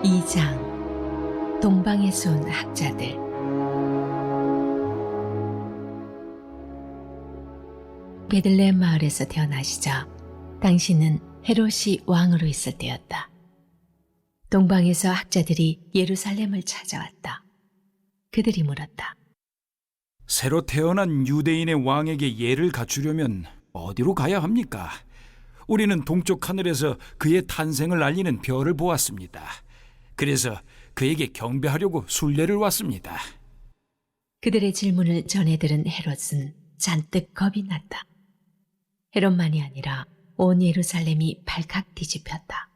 2장 동방에서 온 학자들. 베들레헴 마을에서 태어나시자 당신은 헤롯이 왕으로 있을 때였다. 동방에서 학자들이 예루살렘을 찾아왔다. 그들이 물었다. 새로 태어난 유대인의 왕에게 예를 갖추려면 어디로 가야 합니까? 우리는 동쪽 하늘에서 그의 탄생을 알리는 별을 보았습니다. 그래서 그에게 경배하려고 순례를 왔습니다. 그들의 질문을 전해 들은 헤롯은 잔뜩 겁이 났다. 헤롯만이 아니라 온 예루살렘이 발칵 뒤집혔다.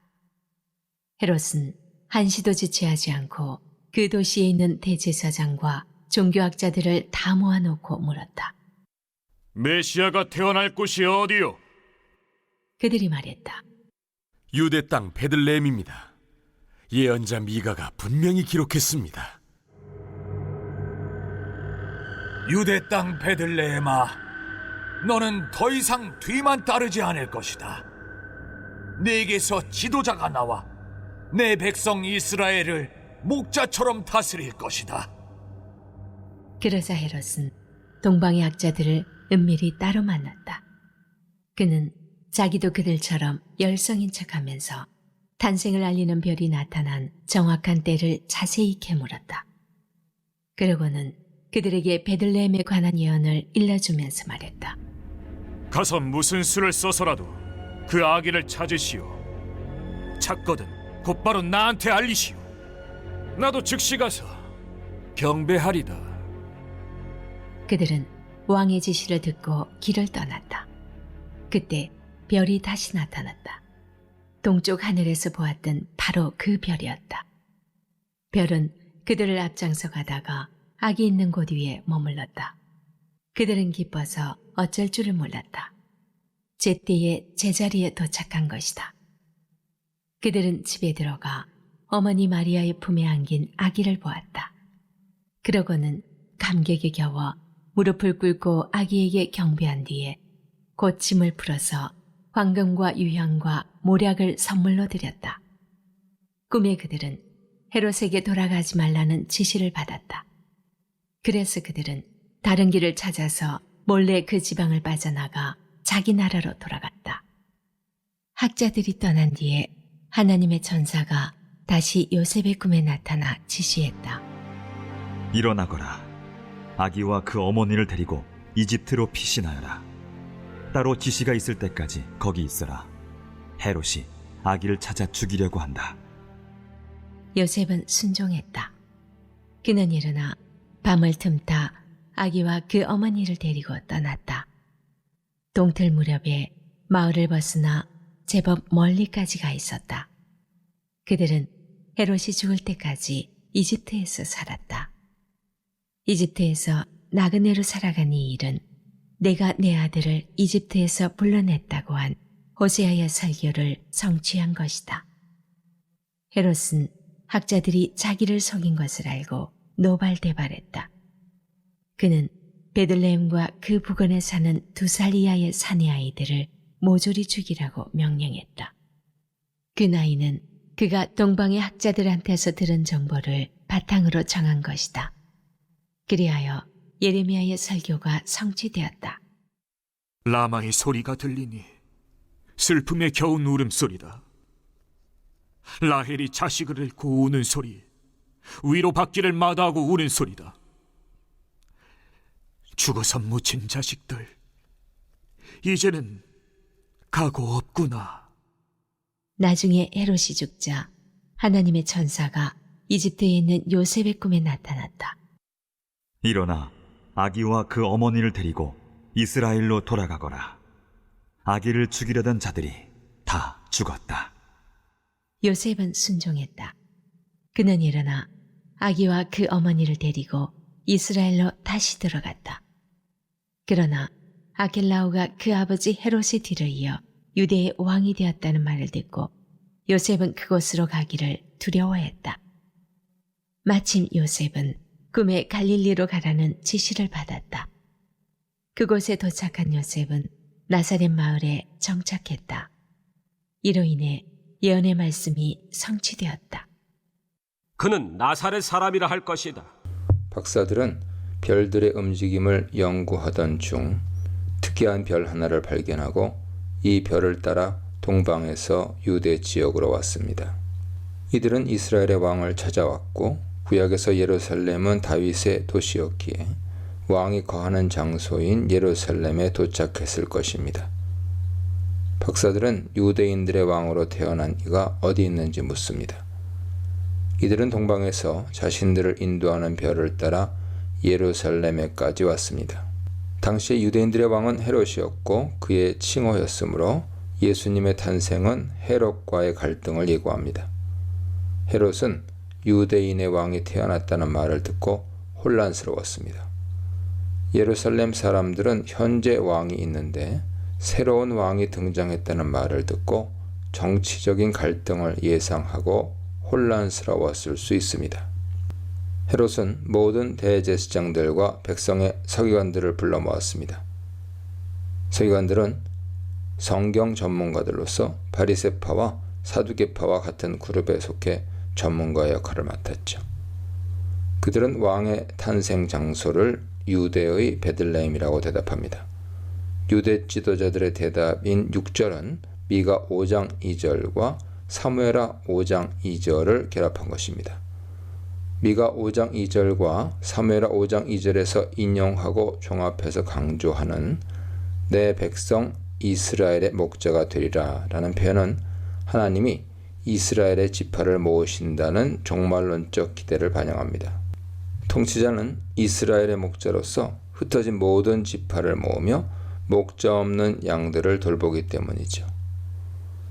헤롯은 한시도 지체하지 않고 그 도시에 있는 대제사장과 종교학자들을 다 모아놓고 물었다. 메시아가 태어날 곳이 어디요? 그들이 말했다. 유대 땅 베들레헴입니다. 예언자 미가가 분명히 기록했습니다. 유대 땅 베들레헴아, 너는 더 이상 뒤만 따르지 않을 것이다. 네게서 지도자가 나와 내 백성 이스라엘을 목자처럼 다스릴 것이다. 그러자 헤롯은 동방의 학자들을 은밀히 따로 만났다. 그는 자기도 그들처럼 열성인 척하면서 탄생을 알리는 별이 나타난 정확한 때를 자세히 캐물었다. 그러고는 그들에게 베들레헴에 관한 예언을 일러주면서 말했다. 가서 무슨 수를 써서라도 그 아기를 찾으시오. 찾거든 곧바로 나한테 알리시오. 나도 즉시 가서 경배하리다. 그들은 왕의 지시를 듣고 길을 떠났다. 그때 별이 다시 나타났다. 동쪽 하늘에서 보았던 바로 그 별이었다. 별은 그들을 앞장서 가다가 아기 있는 곳 위에 머물렀다. 그들은 기뻐서 어쩔 줄을 몰랐다. 제때에 제자리에 도착한 것이다. 그들은 집에 들어가 어머니 마리아의 품에 안긴 아기를 보았다. 그러고는 감격에 겨워 무릎을 꿇고 아기에게 경배한 뒤에 곧 짐을 풀어서 황금과 유향과 모략을 선물로 드렸다. 꿈에 그들은 헤롯에게 돌아가지 말라는 지시를 받았다. 그래서 그들은 다른 길을 찾아서 몰래 그 지방을 빠져나가 자기 나라로 돌아갔다. 학자들이 떠난 뒤에 하나님의 천사가 다시 요셉의 꿈에 나타나 지시했다. 일어나거라. 아기와 그 어머니를 데리고 이집트로 피신하여라. 따로 지시가 있을 때까지 거기 있어라. 헤롯이 아기를 찾아 죽이려고 한다. 요셉은 순종했다. 그는 일어나 밤을 틈타 아기와 그 어머니를 데리고 떠났다. 동틀 무렵에 마을을 벗어나 제법 멀리까지 가 있었다. 그들은 헤롯이 죽을 때까지 이집트에서 살았다. 이집트에서 나그네로 살아간 이 일은 내가 내 아들을 이집트에서 불러냈다고 한 호세아의 설교를 성취한 것이다. 헤롯은 학자들이 자기를 속인 것을 알고 노발대발했다. 그는 베들레헴과 그 부근에 사는 2살 이하의 사내 아이들을 모조리 죽이라고 명령했다. 그 나이는 그가 동방의 학자들한테서 들은 정보를 바탕으로 정한 것이다. 그리하여 예레미야의 설교가 성취되었다. 라마의 소리가 들리니 슬픔의 겨운 울음소리다. 라헬이 자식을 잃고 우는 소리, 위로받기를 마다하고 우는 소리다. 죽어서 묻힌 자식들, 이제는 가고 없구나. 나중에 헤롯이 죽자 하나님의 천사가 이집트에 있는 요셉의 꿈에 나타났다. 일어나 아기와 그 어머니를 데리고 이스라엘로 돌아가거라. 아기를 죽이려던 자들이 다 죽었다. 요셉은 순종했다. 그는 일어나 아기와 그 어머니를 데리고 이스라엘로 다시 들어갔다. 그러나 아겔라오가 그 아버지 헤롯의 뒤를 이어 유대의 왕이 되었다는 말을 듣고 요셉은 그곳으로 가기를 두려워했다. 마침 요셉은 꿈에 갈릴리로 가라는 지시를 받았다. 그곳에 도착한 요셉은 나사렛 마을에 정착했다. 이로 인해 예언의 말씀이 성취되었다. 그는 나사렛 사람이라 할 것이다. 박사들은 별들의 움직임을 연구하던 중 특이한 별 하나를 발견하고 이 별을 따라 동방에서 유대 지역으로 왔습니다. 이들은 이스라엘의 왕을 찾아왔고 구약에서 예루살렘은 다윗의 도시였기에 왕이 거하는 장소인 예루살렘에 도착했을 것입니다. 박사들은 유대인들의 왕으로 태어난 이가 어디 있는지 묻습니다. 이들은 동방에서 자신들을 인도하는 별을 따라 예루살렘에까지 왔습니다. 당시 유대인들의 왕은 헤롯이었고 그의 칭호였으므로 예수님의 탄생은 헤롯과의 갈등을 예고합니다. 헤롯은 유대인의 왕이 태어났다는 말을 듣고 혼란스러웠습니다. 예루살렘 사람들은 현재 왕이 있는데 새로운 왕이 등장했다는 말을 듣고 정치적인 갈등을 예상하고 혼란스러웠을 수 있습니다. 헤롯은 모든 대제사장들과 백성의 서기관들을 불러 모았습니다. 서기관들은 성경 전문가들로서 바리새파와 사두개파와 같은 그룹에 속해 전문가의 역할을 맡았죠. 그들은 왕의 탄생 장소를 유대의 베들레헴이라고 대답합니다. 유대 지도자들의 대답인 6절은 미가 5장 2절과 사무엘하 5장 2절을 결합한 것입니다. 미가 5장 2절과 사무엘하 5장 2절에서 인용하고 종합해서 강조하는 내 백성 이스라엘의 목자가 되리라 라는 표현은 하나님이 이스라엘의 지파를 모으신다는 종말론적 기대를 반영합니다. 통치자는 이스라엘의 목자로서 흩어진 모든 지파를 모으며 목자 없는 양들을 돌보기 때문이죠.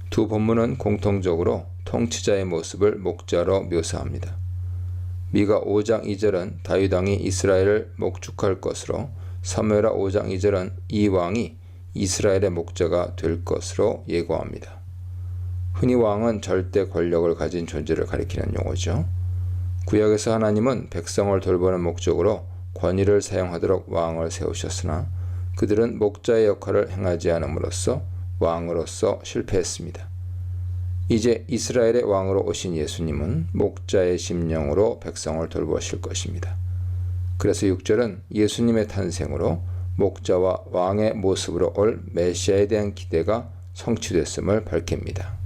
두 본문은 공통적으로 통치자의 모습을 목자로 묘사합니다. 미가 5장 2절은 다윗 왕이 이스라엘을 목축할 것으로 사무엘하 5장 2절은 이 왕이 이스라엘의 목자가 될 것으로 예고합니다. 흔히 왕은 절대 권력을 가진 존재를 가리키는 용어죠. 구약에서 하나님은 백성을 돌보는 목적으로 권위를 사용하도록 왕을 세우셨으나 그들은 목자의 역할을 행하지 않음으로써 왕으로서 실패했습니다. 이제 이스라엘의 왕으로 오신 예수님은 목자의 심령으로 백성을 돌보실 것입니다. 그래서 6절은 예수님의 탄생으로 목자와 왕의 모습으로 올 메시아에 대한 기대가 성취됐음을 밝힙니다.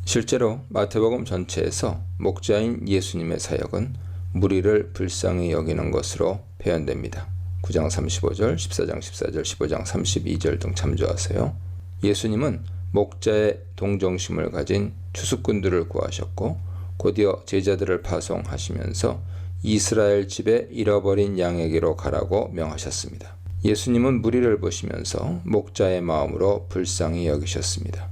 실제로 마태복음 전체에서 목자인 예수님의 사역은 무리를 불쌍히 여기는 것으로 표현됩니다. 9장 35절, 14장 14절, 15장 32절 등 참조하세요. 예수님은 목자의 동정심을 가진 추수꾼들을 구하셨고 곧이어 제자들을 파송하시면서 이스라엘 집에 잃어버린 양에게로 가라고 명하셨습니다. 예수님은 무리를 보시면서 목자의 마음으로 불쌍히 여기셨습니다.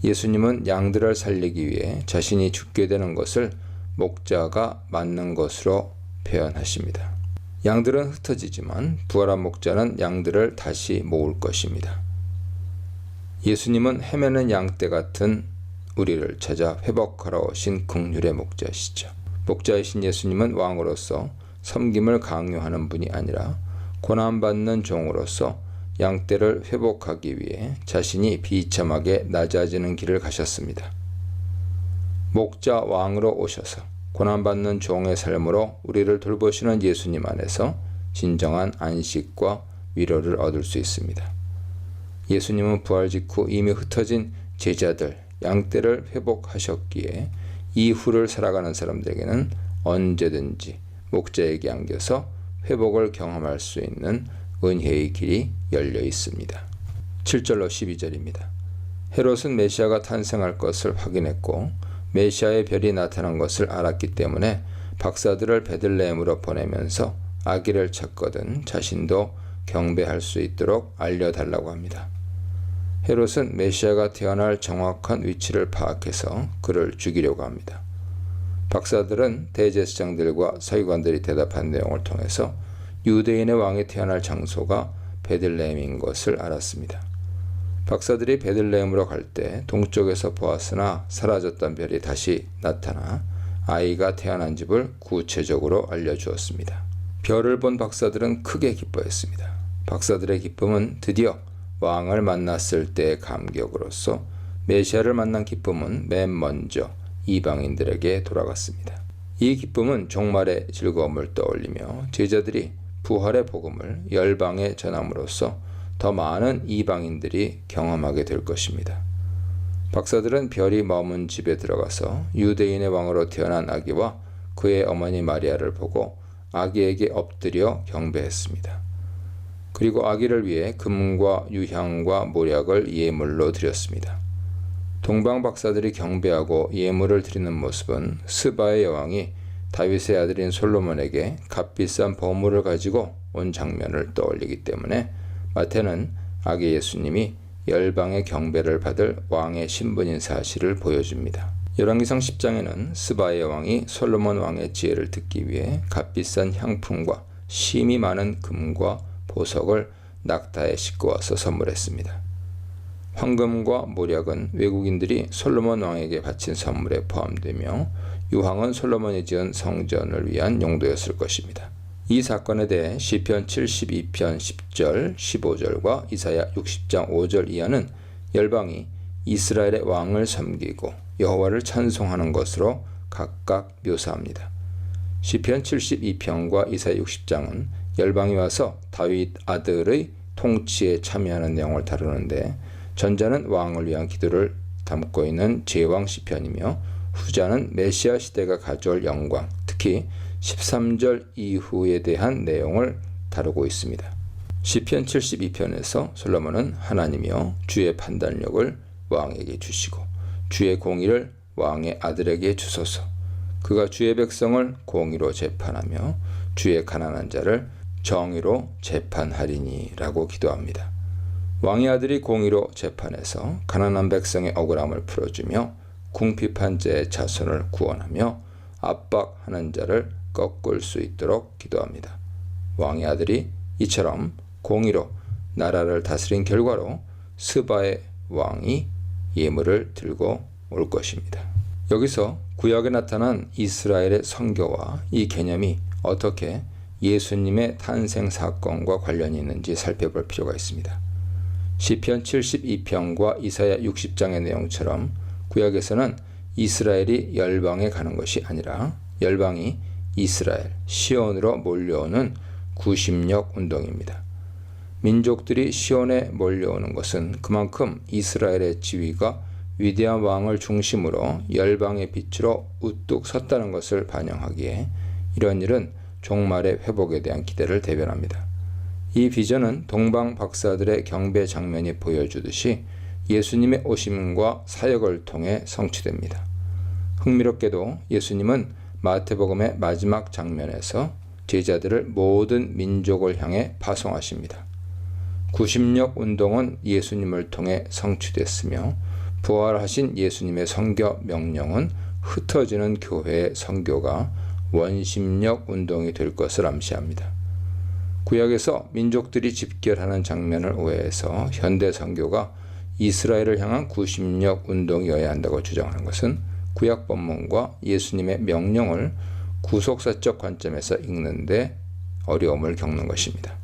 예수님은 양들을 살리기 위해 자신이 죽게 되는 것을 목자가 맞는 것으로 표현하십니다. 양들은 흩어지지만 부활한 목자는 양들을 다시 모을 것입니다. 예수님은 헤매는 양떼 같은 우리를 찾아 회복하러 오신 긍휼의 목자시죠. 목자이신 예수님은 왕으로서 섬김을 강요하는 분이 아니라 고난받는 종으로서 양떼를 회복하기 위해 자신이 비참하게 낮아지는 길을 가셨습니다. 목자 왕으로 오셔서 고난받는 종의 삶으로 우리를 돌보시는 예수님 안에서 진정한 안식과 위로를 얻을 수 있습니다. 예수님은 부활 직후 이미 흩어진 제자들, 양떼를 회복하셨기에 이후를 살아가는 사람들에게는 언제든지 목자에게 안겨서 회복을 경험할 수 있는 은혜의 길이 열려 있습니다. 7절로 12절입니다. 헤롯은 메시아가 탄생할 것을 확인했고 메시아의 별이 나타난 것을 알았기 때문에 박사들을 베들레헴으로 보내면서 아기를 찾거든 자신도 경배할 수 있도록 알려달라고 합니다. 헤롯은 메시아가 태어날 정확한 위치를 파악해서 그를 죽이려고 합니다. 박사들은 대제사장들과 서기관들이 대답한 내용을 통해서 유대인의 왕이 태어날 장소가 베들레헴인 것을 알았습니다. 박사들이 베들레헴으로 갈 때 동쪽에서 보았으나 사라졌던 별이 다시 나타나 아이가 태어난 집을 구체적으로 알려주었습니다. 별을 본 박사들은 크게 기뻐했습니다. 박사들의 기쁨은 드디어 왕을 만났을 때의 감격으로서 메시아를 만난 기쁨은 맨 먼저 이방인들에게 돌아갔습니다. 이 기쁨은 종말의 즐거움을 떠올리며 제자들이 부활의 복음을 열방에 전함으로써 더 많은 이방인들이 경험하게 될 것입니다. 박사들은 별이 머문 집에 들어가서 유대인의 왕으로 태어난 아기와 그의 어머니 마리아를 보고 아기에게 엎드려 경배했습니다. 그리고 아기를 위해 금과 유향과 모략을 예물로 드렸습니다. 동방 박사들이 경배하고 예물을 드리는 모습은 스바의 여왕이 다윗의 아들인 솔로몬에게 값비싼 보물을 가지고 온 장면을 떠올리기 때문에 마태는 아기 예수님이 열방의 경배를 받을 왕의 신분인 사실을 보여줍니다. 열왕기상 10장에는 스바의 왕이 솔로몬 왕의 지혜를 듣기 위해 값비싼 향품과 심이 많은 금과 보석을 낙타에 싣고 와서 선물했습니다. 황금과 모략은 외국인들이 솔로몬 왕에게 바친 선물에 포함되며 유황은 솔로몬이 지은 성전을 위한 용도였을 것입니다. 이 사건에 대해 시편 72편 10절, 15절과 이사야 60장 5절 이하는 열방이 이스라엘의 왕을 섬기고 여호와를 찬송하는 것으로 각각 묘사합니다. 시편 72편과 이사야 60장은 열방이 와서 다윗 아들의 통치에 참여하는 내용을 다루는데 전자는 왕을 위한 기도를 담고 있는 제왕 시편이며 후자는 메시아 시대가 가져올 영광, 특히 13절 이후에 대한 내용을 다루고 있습니다. 시편 72편에서 솔로몬은 하나님이여 주의 판단력을 왕에게 주시고 주의 공의를 왕의 아들에게 주소서. 그가 주의 백성을 공의로 재판하며 주의 가난한 자를 정의로 재판하리니 라고 기도합니다. 왕의 아들이 공의로 재판해서 가난한 백성의 억울함을 풀어주며 궁핍한 자의 자손을 구원하며 압박하는 자를 꺾을 수 있도록 기도합니다. 왕의 아들이 이처럼 공의로 나라를 다스린 결과로 스바의 왕이 예물을 들고 올 것입니다. 여기서 구약에 나타난 이스라엘의 선교와 이 개념이 어떻게 예수님의 탄생 사건과 관련이 있는지 살펴볼 필요가 있습니다. 시편 72편과 이사야 60장의 내용처럼 구약에서는 이스라엘이 열방에 가는 것이 아니라 열방이 이스라엘, 시온으로 몰려오는 구심력 운동입니다. 민족들이 시온에 몰려오는 것은 그만큼 이스라엘의 지위가 위대한 왕을 중심으로 열방의 빛으로 우뚝 섰다는 것을 반영하기에 이런 일은 종말의 회복에 대한 기대를 대변합니다. 이 비전은 동방 박사들의 경배 장면이 보여주듯이 예수님의 오심과 사역을 통해 성취됩니다. 흥미롭게도 예수님은 마태복음의 마지막 장면에서 제자들을 모든 민족을 향해 파송하십니다. 구심력 운동은 예수님을 통해 성취됐으며 부활하신 예수님의 선교 명령은 흩어지는 교회의 선교가 원심력 운동이 될 것을 암시합니다. 구약에서 민족들이 집결하는 장면을 오해해서 현대 선교가 이스라엘을 향한 구심력 운동이어야 한다고 주장하는 것은 구약 본문과 예수님의 명령을 구속사적 관점에서 읽는데 어려움을 겪는 것입니다.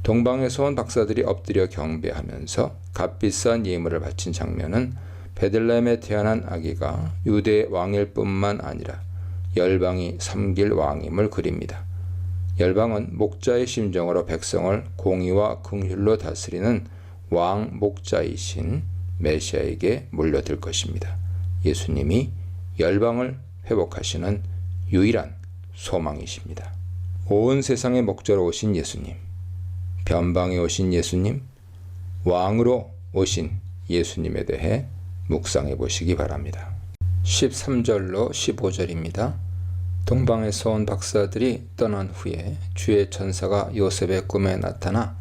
동방에서 온 박사들이 엎드려 경배하면서 값비싼 예물을 바친 장면은 베들레헴에 태어난 아기가 유대의 왕일 뿐만 아니라 열방이 섬길 왕임을 그립니다. 열방은 목자의 심정으로 백성을 공의와 긍휼로 다스리는 왕 목자이신 메시아에게 몰려들 것입니다. 예수님이 열방을 회복하시는 유일한 소망이십니다. 온 세상의 목자로 오신 예수님, 변방에 오신 예수님, 왕으로 오신 예수님에 대해 묵상해 보시기 바랍니다. 13절로 15절입니다. 동방에서 온 박사들이 떠난 후에 주의 천사가 요셉의 꿈에 나타나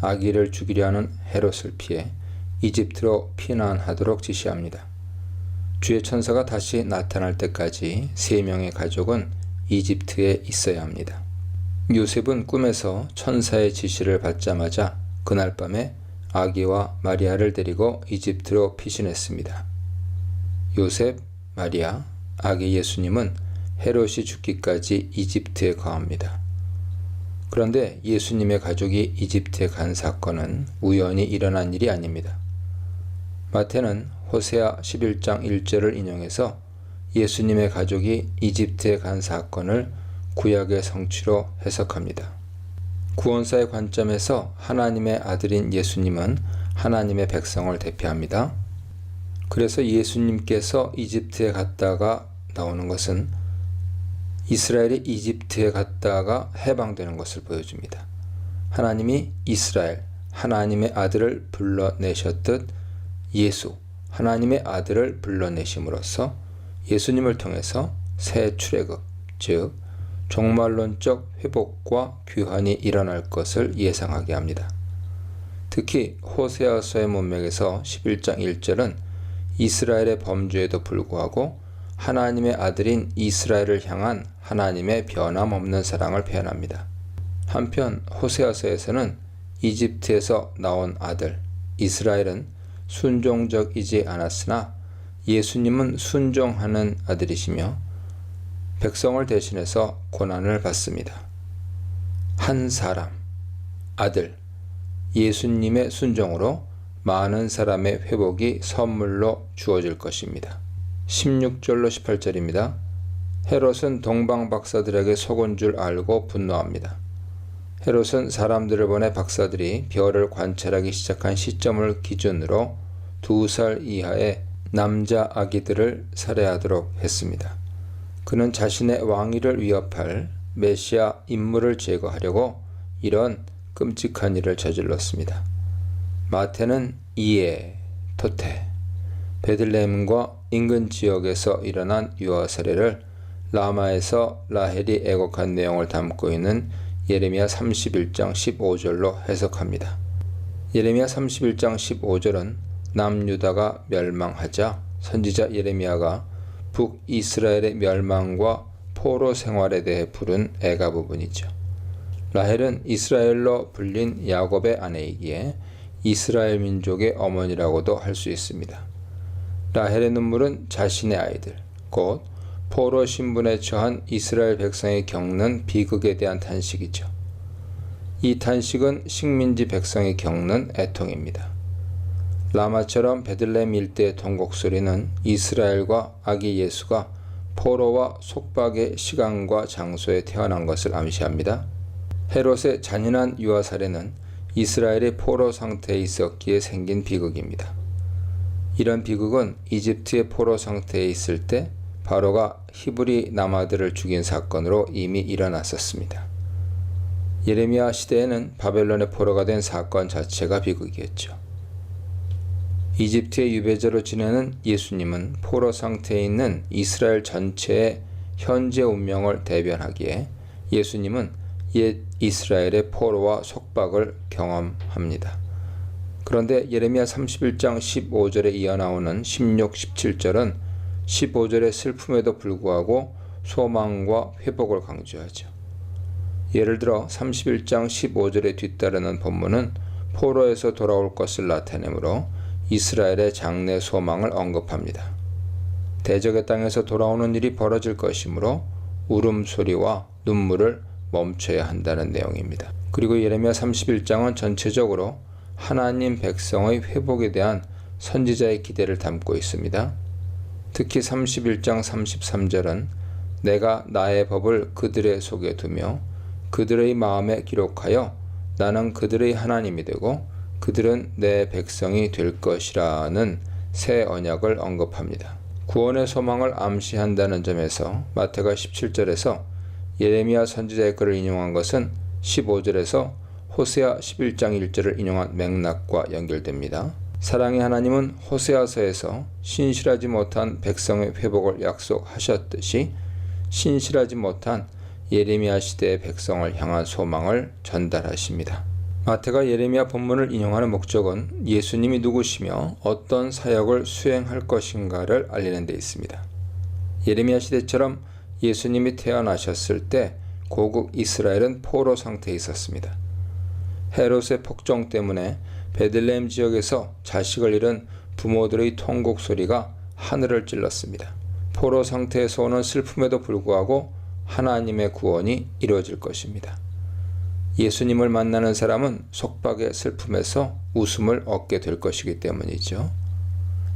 아기를 죽이려 하는 헤롯을 피해 이집트로 피난하도록 지시합니다. 주의 천사가 다시 나타날 때까지 3명의 가족은 이집트에 있어야 합니다. 요셉은 꿈에서 천사의 지시를 받자마자 그날 밤에 아기와 마리아를 데리고 이집트로 피신했습니다. 요셉, 마리아, 아기 예수님은 헤롯이 죽기까지 이집트에 거합니다. 그런데 예수님의 가족이 이집트에 간 사건은 우연히 일어난 일이 아닙니다. 마태는 호세아 11장 1절을 인용해서 예수님의 가족이 이집트에 간 사건을 구약의 성취로 해석합니다. 구원사의 관점에서 하나님의 아들인 예수님은 하나님의 백성을 대표합니다. 그래서 예수님께서 이집트에 갔다가 나오는 것은 이스라엘이 이집트에 갔다가 해방되는 것을 보여줍니다. 하나님이 이스라엘, 하나님의 아들을 불러내셨듯 예수, 하나님의 아들을 불러내심으로써 예수님을 통해서 새 출애굽, 즉 종말론적 회복과 귀환이 일어날 것을 예상하게 합니다. 특히 호세아서의 문맥에서 11장 1절은 이스라엘의 범죄에도 불구하고 하나님의 아들인 이스라엘을 향한 하나님의 변함없는 사랑을 표현합니다. 한편 호세아서에서는 이집트에서 나온 아들 이스라엘은 순종적이지 않았으나 예수님은 순종하는 아들이시며 백성을 대신해서 고난을 받습니다. 한 사람, 아들, 예수님의 순종으로 많은 사람의 회복이 선물로 주어질 것입니다. 16절로 18절입니다. 헤롯은 동방 박사들에게 속은 줄 알고 분노합니다. 헤롯은 사람들을 보내 박사들이 별을 관찰하기 시작한 시점을 기준으로 2살 이하의 남자 아기들을 살해하도록 했습니다. 그는 자신의 왕위를 위협할 메시아 인물을 제거하려고 이런 끔찍한 일을 저질렀습니다. 마태는 이에, 토테, 베들레헴과 인근 지역에서 일어난 유아 살해를 라마에서 라헬이 애곡한 내용을 담고 있는 예레미야 31장 15절로 해석합니다. 예레미야 31장 15절은 남유다가 멸망하자 선지자 예레미야가 북이스라엘의 멸망과 포로 생활에 대해 부른 애가 부분이죠. 라헬은 이스라엘로 불린 야곱의 아내이기에 이스라엘 민족의 어머니라고도 할 수 있습니다. 라헬의 눈물은 자신의 아이들, 곧 포로 신분에 처한 이스라엘 백성이 겪는 비극에 대한 탄식이죠. 이 탄식은 식민지 백성이 겪는 애통입니다. 라마처럼 베들레헴 일대의 통곡 소리는 이스라엘과 아기 예수가 포로와 속박의 시간과 장소에 태어난 것을 암시합니다. 헤롯의 잔인한 유아 살해는 이스라엘이 포로 상태에 있었기에 생긴 비극입니다. 이런 비극은 이집트의 포로 상태에 있을 때 바로가 히브리 남아들을 죽인 사건으로 이미 일어났었습니다. 예레미야 시대에는 바벨론의 포로가 된 사건 자체가 비극이었죠. 이집트의 유배자로 지내는 예수님은 포로 상태에 있는 이스라엘 전체의 현재 운명을 대변하기에 예수님은 옛 이스라엘의 포로와 속박을 경험합니다. 그런데 예레미야 31장 15절에 이어나오는 16, 17절은 15절의 슬픔에도 불구하고 소망과 회복을 강조하죠. 예를 들어 31장 15절에 뒤따르는 본문은 포로에서 돌아올 것을 나타내므로 이스라엘의 장래 소망을 언급합니다. 대적의 땅에서 돌아오는 일이 벌어질 것이므로 울음소리와 눈물을 멈춰야 한다는 내용입니다. 그리고 예레미야 31장은 전체적으로 하나님 백성의 회복에 대한 선지자의 기대를 담고 있습니다. 특히 31장 33절은 내가 나의 법을 그들의 속에 두며 그들의 마음에 기록하여 나는 그들의 하나님이 되고 그들은 내 백성이 될 것이라는 새 언약을 언급합니다. 구원의 소망을 암시한다는 점에서 마태가 17절에서 예레미야 선지자의 글을 인용한 것은 15절에서 호세아 11장 1절을 인용한 맥락과 연결됩니다. 사랑의 하나님은 호세아서에서 신실하지 못한 백성의 회복을 약속하셨듯이 신실하지 못한 예레미야 시대의 백성을 향한 소망을 전달하십니다. 마태가 예레미야 본문을 인용하는 목적은 예수님이 누구시며 어떤 사역을 수행할 것인가를 알리는 데 있습니다. 예레미야 시대처럼 예수님이 태어나셨을 때 고국 이스라엘은 포로 상태에 있었습니다. 헤롯의 폭정 때문에 베들레헴 지역에서 자식을 잃은 부모들의 통곡 소리가 하늘을 찔렀습니다. 포로 상태에서 오는 슬픔에도 불구하고 하나님의 구원이 이루어질 것입니다. 예수님을 만나는 사람은 속박의 슬픔에서 웃음을 얻게 될 것이기 때문이죠.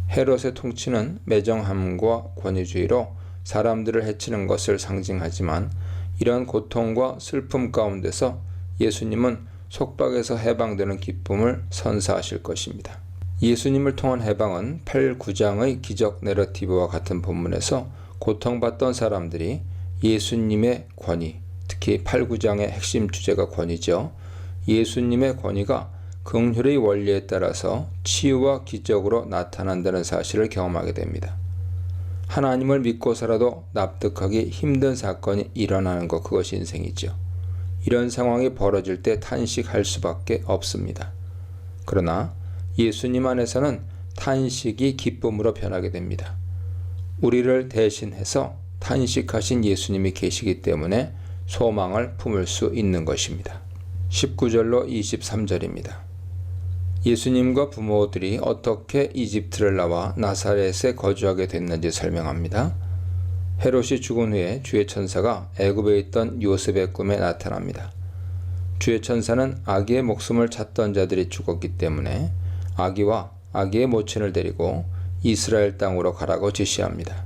헤롯의 통치는 매정함과 권위주의로 사람들을 해치는 것을 상징하지만 이런 고통과 슬픔 가운데서 예수님은 속박에서 해방되는 기쁨을 선사하실 것입니다. 예수님을 통한 해방은 8, 9장의 기적 내러티브와 같은 본문에서 고통받던 사람들이 예수님의 권위, 특히 8, 9장의 핵심 주제가 권위죠. 예수님의 권위가 긍휼의 원리에 따라서 치유와 기적으로 나타난다는 사실을 경험하게 됩니다. 하나님을 믿고 살아도 납득하기 힘든 사건이 일어나는 것, 그것이 인생이죠. 이런 상황이 벌어질 때 탄식할 수밖에 없습니다. 그러나 예수님 안에서는 탄식이 기쁨으로 변하게 됩니다. 우리를 대신해서 탄식하신 예수님이 계시기 때문에 소망을 품을 수 있는 것입니다. 19절로 23절입니다. 예수님과 부모들이 어떻게 이집트를 나와 나사렛에 거주하게 됐는지 설명합니다. 헤롯이 죽은 후에 주의 천사가 애굽에 있던 요셉의 꿈에 나타납니다. 주의 천사는 아기의 목숨을 찾던 자들이 죽었기 때문에 아기와 아기의 모친을 데리고 이스라엘 땅으로 가라고 지시합니다.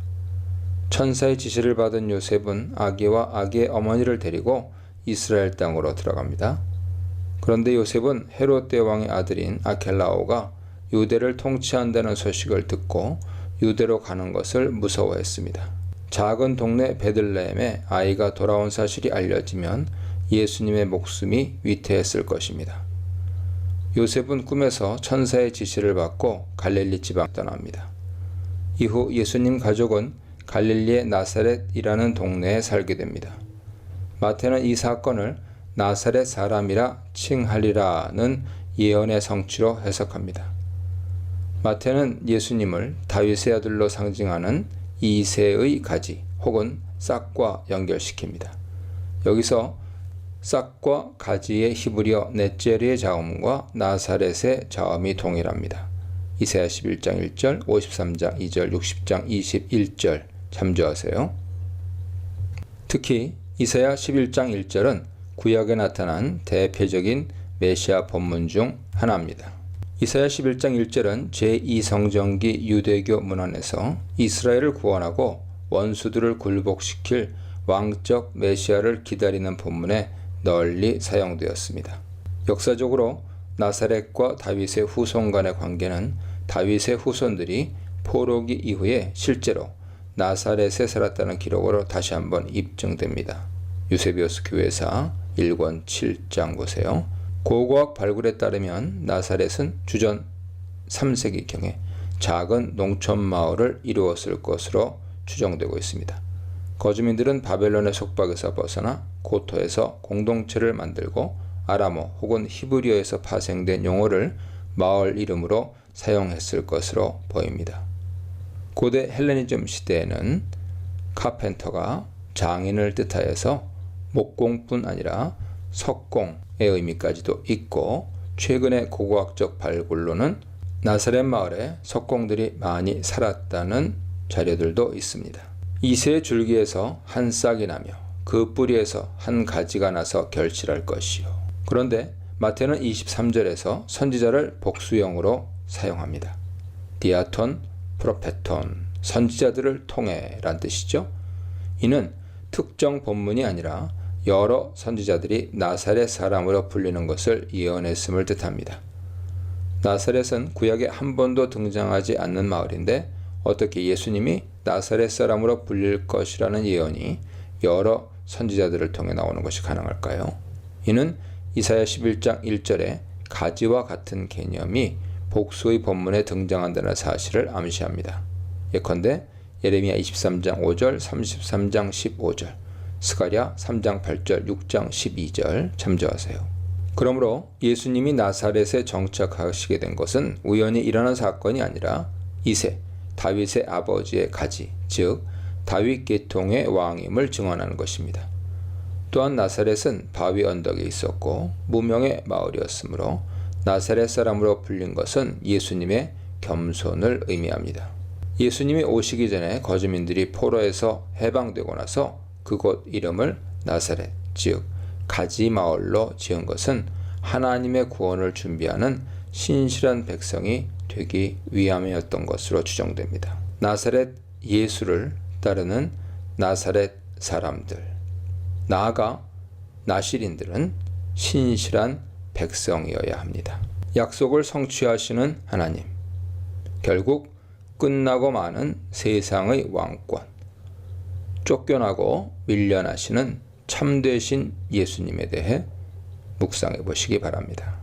천사의 지시를 받은 요셉은 아기와 아기의 어머니를 데리고 이스라엘 땅으로 들어갑니다. 그런데 요셉은 헤롯 대왕의 아들인 아켈라오가 유대를 통치한다는 소식을 듣고 유대로 가는 것을 무서워했습니다. 작은 동네 베들레헴에 아이가 돌아온 사실이 알려지면 예수님의 목숨이 위태했을 것입니다. 요셉은 꿈에서 천사의 지시를 받고 갈릴리 지방 떠납니다. 이후 예수님 가족은 갈릴리의 나사렛이라는 동네에 살게 됩니다. 마태는 이 사건을 나사렛 사람이라 칭하리라는 예언의 성취로 해석합니다. 마태는 예수님을 다윗의 아들로 상징하는 이새의 가지 혹은 싹과 연결시킵니다. 여기서 싹과 가지의 히브리어 넷제르의 자음과 나사렛의 자음이 동일합니다. 이사야 11장 1절, 53장 2절, 60장 21절 참조하세요. 특히 이사야 11장 1절은 구약에 나타난 대표적인 메시아 본문 중 하나입니다. 이사야 11장 1절은 제2성정기 유대교 문헌에서 이스라엘을 구원하고 원수들을 굴복시킬 왕적 메시아를 기다리는 본문에 널리 사용되었습니다. 역사적으로 나사렛과 다윗의 후손 간의 관계는 다윗의 후손들이 포로기 이후에 실제로 나사렛에 살았다는 기록으로 다시 한번 입증됩니다. 유세비우스 교회사 1권 7장 보세요. 고고학 발굴에 따르면 나사렛은 주전 3세기경에 작은 농촌 마을을 이루었을 것으로 추정되고 있습니다. 거주민들은 바벨론의 속박에서 벗어나 고토에서 공동체를 만들고 아람어 혹은 히브리어에서 파생된 용어를 마을 이름으로 사용했을 것으로 보입니다. 고대 헬레니즘 시대에는 카펜터가 장인을 뜻하여서 목공뿐 아니라 석공의 의미까지도 있고, 최근의 고고학적 발굴로는 나사렛 마을에 석공들이 많이 살았다는 자료들도 있습니다. 이새의 줄기에서 한 싹이 나며 그 뿌리에서 한 가지가 나서 결실할 것이요. 그런데 마태는 23절에서 선지자를 복수형으로 사용합니다. 디아톤, 프로페톤, 선지자들을 통해 란 뜻이죠. 이는 특정 본문이 아니라 여러 선지자들이 나사렛 사람으로 불리는 것을 예언했음을 뜻합니다. 나사렛은 구약에 한 번도 등장하지 않는 마을인데 어떻게 예수님이 나사렛 사람으로 불릴 것이라는 예언이 여러 선지자들을 통해 나오는 것이 가능할까요? 이는 이사야 11장 1절에 가지와 같은 개념이 복수의 본문에 등장한다는 사실을 암시합니다. 예컨대 예레미야 23장 5절, 33장 15절, 스가랴 3장 8절, 6장 12절 참조하세요. 그러므로 예수님이 나사렛에 정착하시게 된 것은 우연히 일어난 사건이 아니라 이새, 다윗의 아버지의 가지, 즉 다윗 계통의 왕임을 증언하는 것입니다. 또한 나사렛은 바위 언덕에 있었고 무명의 마을이었으므로 나사렛 사람으로 불린 것은 예수님의 겸손을 의미합니다. 예수님이 오시기 전에 거주민들이 포로에서 해방되고 나서 그곳 이름을 나사렛, 즉 가지 마을로 지은 것은 하나님의 구원을 준비하는 신실한 백성이 되기 위함이었던 것으로 추정됩니다. 나사렛 예수를 따르는 나사렛 사람들, 나아가 나시린들은 신실한 백성이어야 합니다. 약속을 성취하시는 하나님, 결국 끝나고 마는 세상의 왕권, 쫓겨나고 밀려나시는 참되신 예수님에 대해 묵상해 보시기 바랍니다.